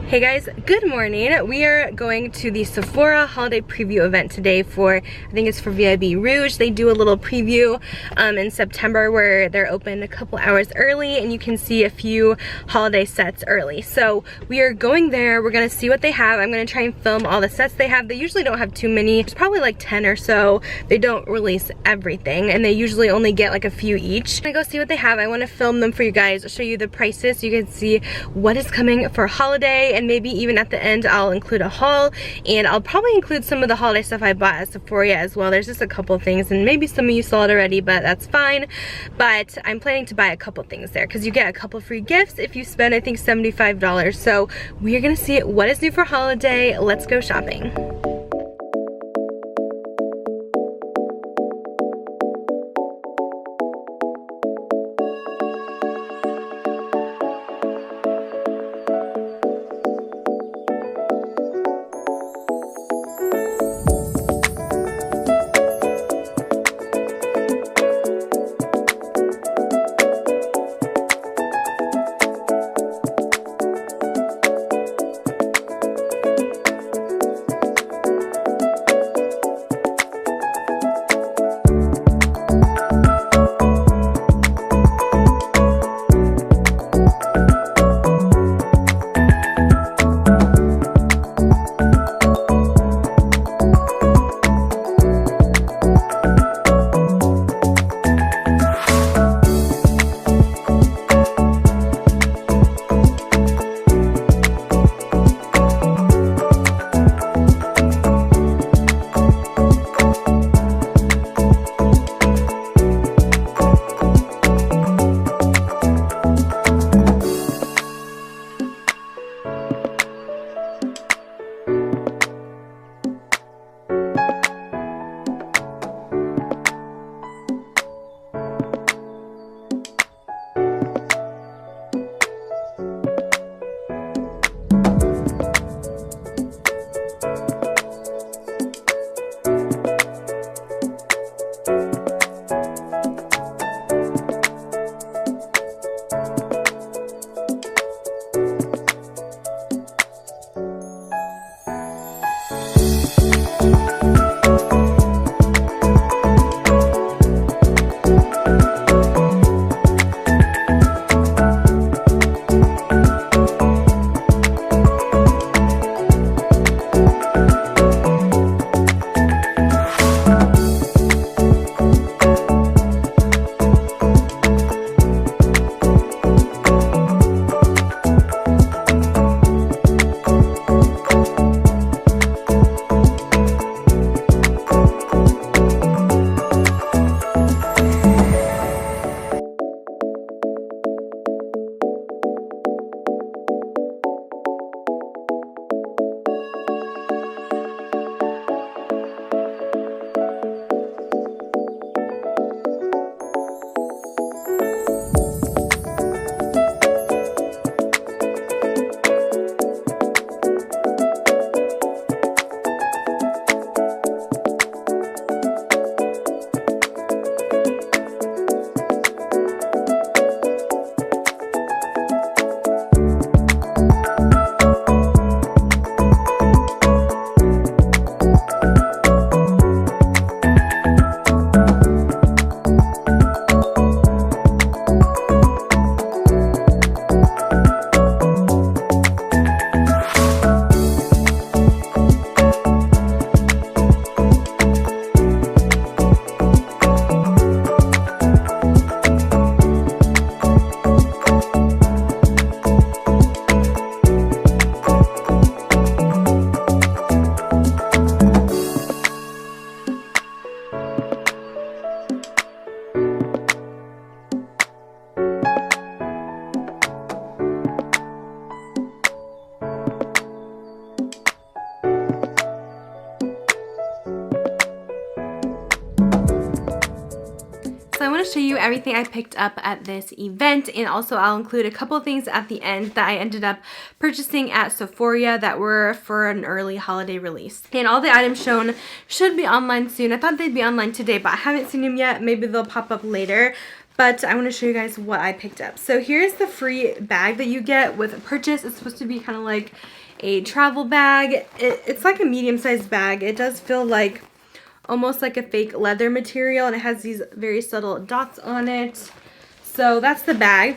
Hey guys, good morning. We are going to the Sephora holiday preview event today for, I think it's for VIB Rouge. They do a little preview in September where they're open a couple hours early and you can see a few holiday sets early. So we are going there, we're gonna see what they have. I'm gonna try and film all the sets they have. They usually don't have too many, there's probably like 10 or so. They don't release everything and they usually only get like a few each. I'm gonna go see what they have. I wanna film them for you guys, show you the prices so you can see what is coming for holiday, and maybe even at the end I'll include a haul, and I'll probably include some of the holiday stuff I bought at Sephora as well. There's just a couple things and maybe some of you saw it already, but that's fine. But I'm planning to buy a couple things there because you get a couple free gifts if you spend, I think, $75. So we are gonna see what is new for holiday. Let's go shopping. So I want to show you everything I picked up at this event, and also I'll include a couple of things at the end that I ended up purchasing at Sephora that were for an early holiday release. And all the items shown should be online soon. I thought they'd be online today, but I haven't seen them yet. Maybe they'll pop up later. but I want to show you guys what I picked up. So here's the free bag that you get with a purchase. It's supposed to be kind of like a travel bag. It's like a medium-sized bag. It does feel like almost like a fake leather material, and it has these very subtle dots on it. So that's the bag.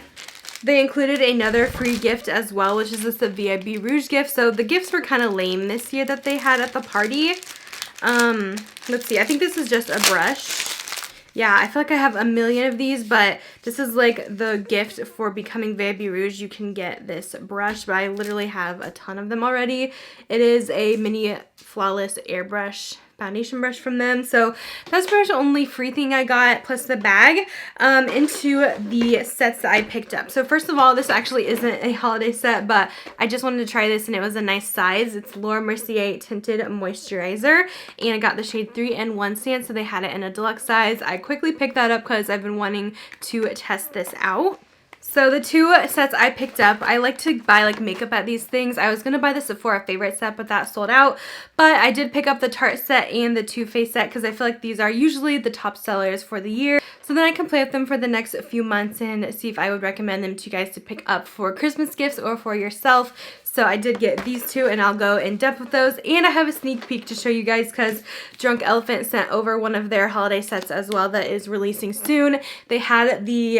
They included another free gift as well, which is this the VIB Rouge gift. So the gifts were kind of lame this year that they had at the party. Let's see, I think this is just a brush. Yeah, I feel like I have a million of these, but this is like the gift for becoming VIB Rouge. You can get this brush, but I literally have a ton of them already. It is a mini flawless airbrush foundation brush from them. So that's pretty much the only free thing I got, plus the bag, into the sets that I picked up. So first of all, this actually isn't a holiday set, but I just wanted to try this and it was a nice size. It's Laura Mercier Tinted Moisturizer, and I got the shade 3 in 1 stand, so they had it in a deluxe size. I quickly picked that up because I've been wanting to test this out. So the 2 sets I picked up, I like to buy like makeup at these things. I was going to buy the Sephora favorite set, but that sold out. But I did pick up the Tarte set and the Too Faced set because I feel like these are usually the top sellers for the year. So then I can play with them for the next few months and see if I would recommend them to you guys to pick up for Christmas gifts or for yourself. So I did get these 2 and I'll go in depth with those. And I have a sneak peek to show you guys because Drunk Elephant sent over one of their holiday sets as well that is releasing soon. They had the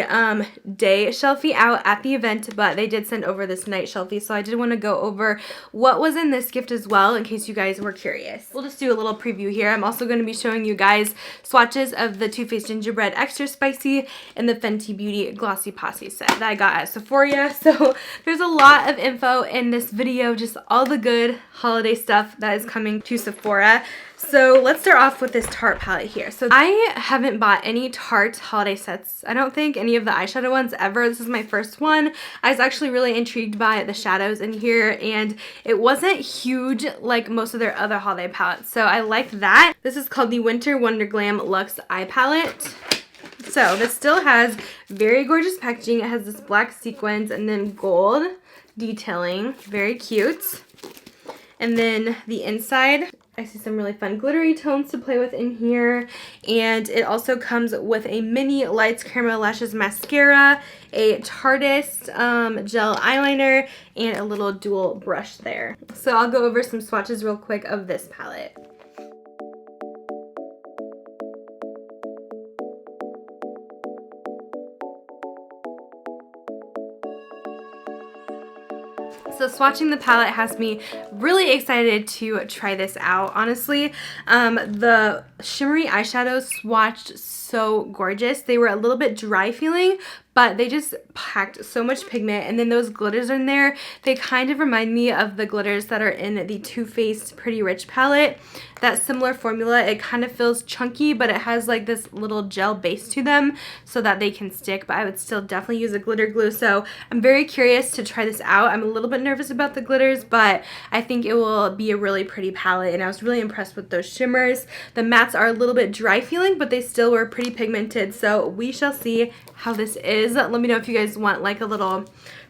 day shelfie out at the event, but they did send over this night shelfie. So I did want to go over what was in this gift as well in case you guys were curious. We'll just do a little preview here. I'm also going to be showing you guys swatches of the Too Faced Gingerbread Extra Spicy and the Fenty Beauty Glossy Posse set that I got at Sephora. So there's a lot of info in this video, just all the good holiday stuff that is coming to Sephora. So let's start off with this Tarte palette here. So I haven't bought any Tarte holiday sets. I don't think any of the eyeshadow ones ever. This is my first one. I was actually really intrigued by the shadows in here, and it wasn't huge like most of their other holiday palettes. So I liked that. This is called the Winter Wonder Glam Luxe Eye Palette. So this still has very gorgeous packaging. It has this black sequins and then gold detailing. Very cute. And then the inside, I see some really fun glittery tones to play with in here. And it also comes with a mini Lights Caramel Lashes mascara, a Tarteist gel eyeliner, and a little dual brush there. So I'll go over some swatches real quick of this palette. So swatching the palette has me really excited to try this out. Honestly, the shimmery eyeshadows swatched so gorgeous. They were a little bit dry feeling, but they just packed so much pigment. And then those glitters in there, they kind of remind me of the glitters that are in the Too Faced Pretty Rich palette. That similar formula, it kind of feels chunky, but it has like this little gel base to them so that they can stick, but I would still definitely use a glitter glue. So I'm very curious to try this out. I'm a little bit nervous about the glitters, but I think it will be a really pretty palette, and I was really impressed with those shimmers. The mattes are a little bit dry feeling, but they still were pretty pigmented, so we shall see how this is. Let me know if you guys want like a little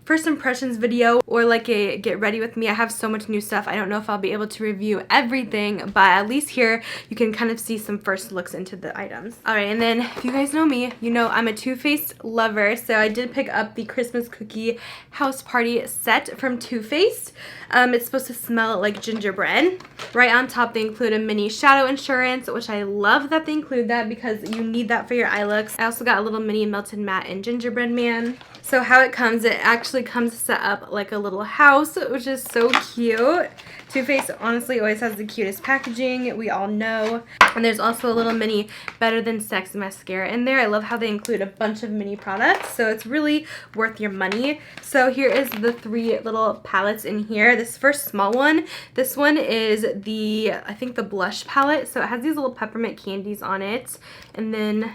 first impressions video or like a get ready with me. I have so much new stuff. I don't know if I'll be able to review everything, but at least here you can kind of see some first looks into the items. Alright, and then if you guys know me, you know I'm a Too Faced lover, so I did pick up the Christmas Cookie House Party set from Too Faced. It's supposed to smell like gingerbread. Right on top they include a mini shadow insurance, which I love that they include that because you need that for your eye looks. I also got a little mini melted matte and gingerbread man. So how it comes, it actually comes set up like a little house, which is so cute. Too Faced honestly always has the cutest packaging, we all know. And there's also a little mini Better Than Sex mascara in there. I love how they include a bunch of mini products, so it's really worth your money. So here is the 3 little palettes in here. This first small one, this one is the, I think the blush palette. So it has these little peppermint candies on it. And then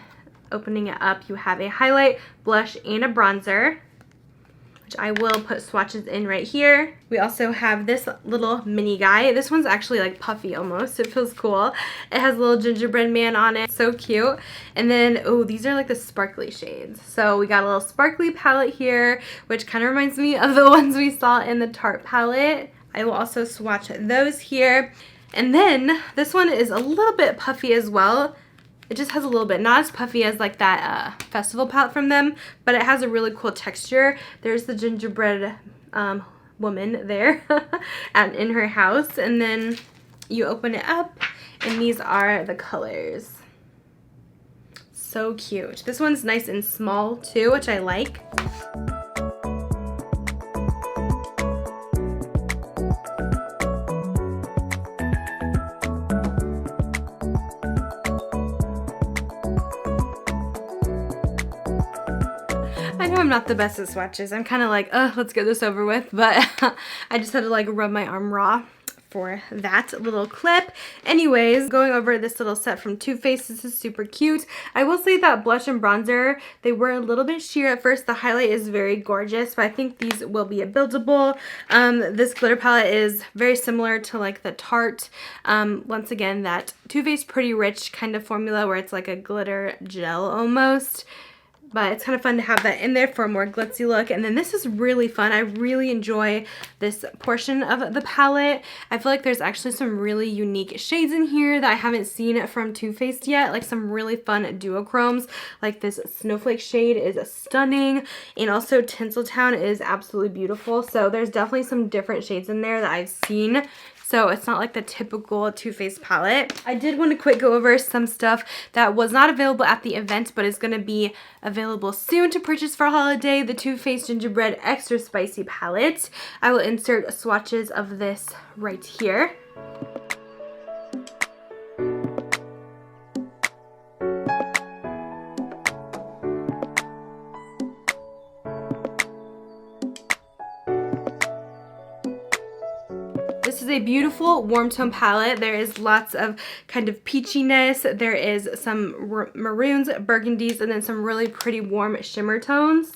opening it up, you have a highlight, blush, and a bronzer, which I will put swatches in right here. We also have this little mini guy. This one's actually like puffy almost. It feels cool. It has a little gingerbread man on it. So cute. And then, oh, these are like the sparkly shades. So we got a little sparkly palette here, which kind of reminds me of the ones we saw in the Tarte palette. I will also swatch those here. And then this one is a little bit puffy as well. It just has a little bit, not as puffy as like that festival palette from them, but it has a really cool texture. There's the gingerbread woman there and in her house, and then you open it up and these are the colors. So cute. This one's nice and small too, which I like. I know I'm not the best at swatches. I'm kind of like, let's get this over with, but I just had to like rub my arm raw for that little clip. Anyways, going over this little set from Too Faced, this is super cute. I will say that blush and bronzer, they were a little bit sheer at first. The highlight is very gorgeous, but I think these will be a buildable. This glitter palette is very similar to like the Tarte. Once again, that Too Faced Pretty Rich kind of formula where it's like a glitter gel almost. But it's kind of fun to have that in there for a more glitzy look. And then this is really fun. I really enjoy this portion of the palette. I feel like there's actually some really unique shades in here that I haven't seen from Too Faced yet. Like some really fun duochromes. Like this Snowflake shade is stunning. And also Tinseltown is absolutely beautiful. So there's definitely some different shades in there that I've seen. So it's not like the typical Too Faced palette. I did want to quick go over some stuff that was not available at the event, but is going to be available soon to purchase for holiday. The Too Faced Gingerbread Extra Spicy palette. I will insert swatches of this right here. This is a beautiful warm tone palette. There is lots of kind of peachiness. There is some maroons, burgundies, and then some really pretty warm shimmer tones.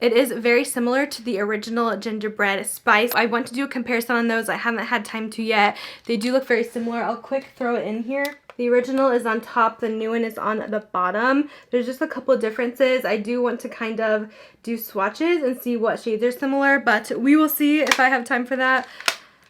It is very similar to the original Gingerbread Spice. I want to do a comparison on those. I haven't had time to yet. They do look very similar. I'll quick throw it in here. The original is on top, the new one is on the bottom. There's just a couple of differences. I do want to kind of do swatches and see what shades are similar, but we will see if I have time for that.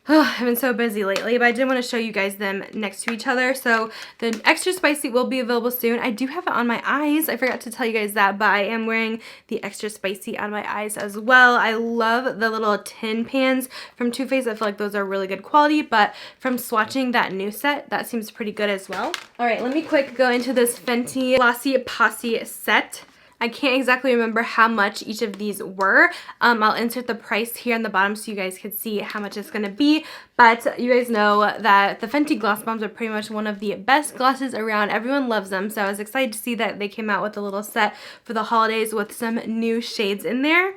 Oh, I've been so busy lately, but I did want to show you guys them next to each other. So the Extra Spicy will be available soon. I do have it on my eyes. I forgot to tell you guys that, but I am wearing the Extra Spicy on my eyes as well. I love the little tin pans from Too Faced. I feel like those are really good quality, but from swatching that new set, that seems pretty good as well. All right, let me quick go into this Fenty Glossy Posse set. I can't exactly remember how much each of these were. I'll insert the price here on the bottom so you guys can see how much it's going to be. But you guys know that the Fenty Gloss Bombs are pretty much one of the best glosses around. Everyone loves them. So I was excited to see that they came out with a little set for the holidays with some new shades in there.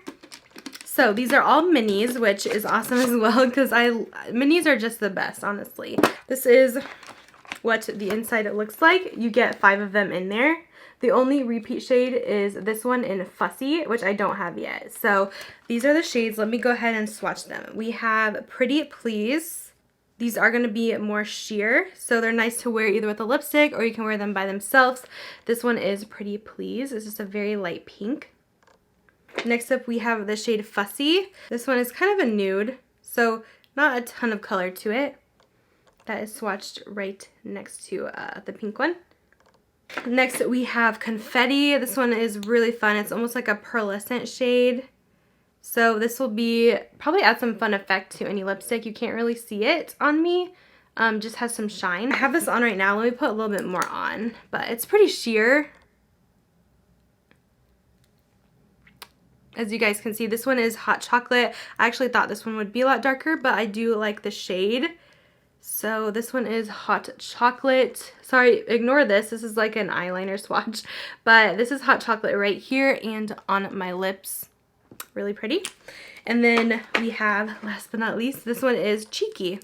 So these are all minis, which is awesome as well because minis are just the best, honestly. This is what the inside looks like. You get 5 of them in there. The only repeat shade is this one in Fussy, which I don't have yet. So these are the shades. Let me go ahead and swatch them. We have Pretty Please. These are going to be more sheer, so they're nice to wear either with a lipstick or you can wear them by themselves. This one is Pretty Please. It's just a very light pink. Next up we have the shade Fussy. This one is kind of a nude, so not a ton of color to it. That is swatched right next to the pink one. Next we have Confetti. This one is really fun. It's almost like a pearlescent shade. So this will be probably add some fun effect to any lipstick. You can't really see it on me. Just has some shine. I have this on right now. Let me put a little bit more on, but it's pretty sheer. As you guys can see, this one is Hot Chocolate. I actually thought this one would be a lot darker, but I do like the shade. So this one is Hot Chocolate. Sorry, ignore this. This is like an eyeliner swatch. But this is Hot Chocolate right here and on my lips. Really pretty. And then we have, last but not least, this one is Cheeky,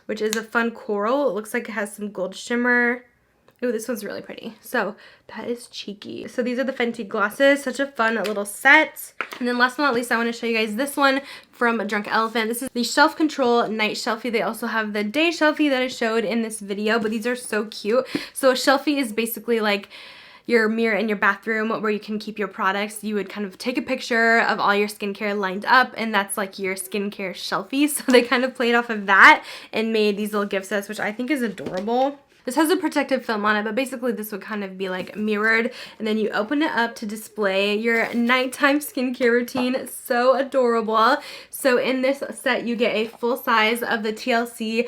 which is a fun coral. It looks like it has some gold shimmer. Ooh, this one's really pretty. So that is Cheeky. So these are the Fenty glosses. Such a fun little set. And then last but not least, I want to show you guys this one from Drunk Elephant. This is the Shelf Control Night Shelfie. They also have the Day Shelfie that I showed in this video, but these are so cute. So a shelfie is basically like your mirror in your bathroom where you can keep your products. You would kind of take a picture of all your skincare lined up, and that's like your skincare shelfie. So they kind of played off of that and made these little gift sets, which I think is adorable. This has a protective film on it, but basically this would kind of be like mirrored, and then you open it up to display your nighttime skincare routine. So adorable. So in this set you get a full size of the TLC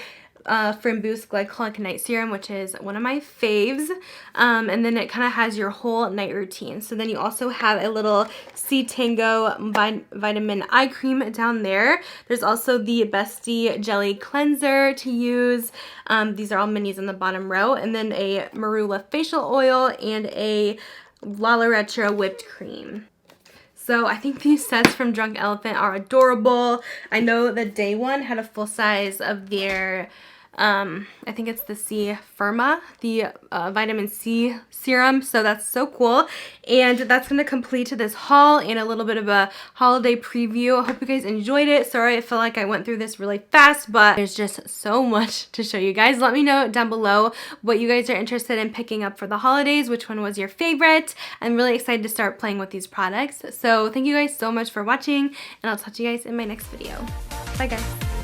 Firm Boost Glycolic Night Serum, which is one of my faves, and then it kind of has your whole night routine. So then you also have a little C Tango Vitamin Eye Cream down there. There's also the Bestie Jelly Cleanser to use. These are all minis in the bottom row, and then a Marula Facial Oil and a Lala Retro Whipped Cream. So I think these sets from Drunk Elephant are adorable. I know that day one had a full size of their I think it's the C Firma, the vitamin C serum, so that's so cool. And that's going to complete this haul and a little bit of a holiday preview. I hope you guys enjoyed it. Sorry, I feel like I went through this really fast, but there's just so much to show you guys. Let me know down below what you guys are interested in picking up for the holidays, which one was your favorite. I'm really excited to start playing with these products. So thank you guys so much for watching, and I'll talk to you guys in my next video. Bye guys.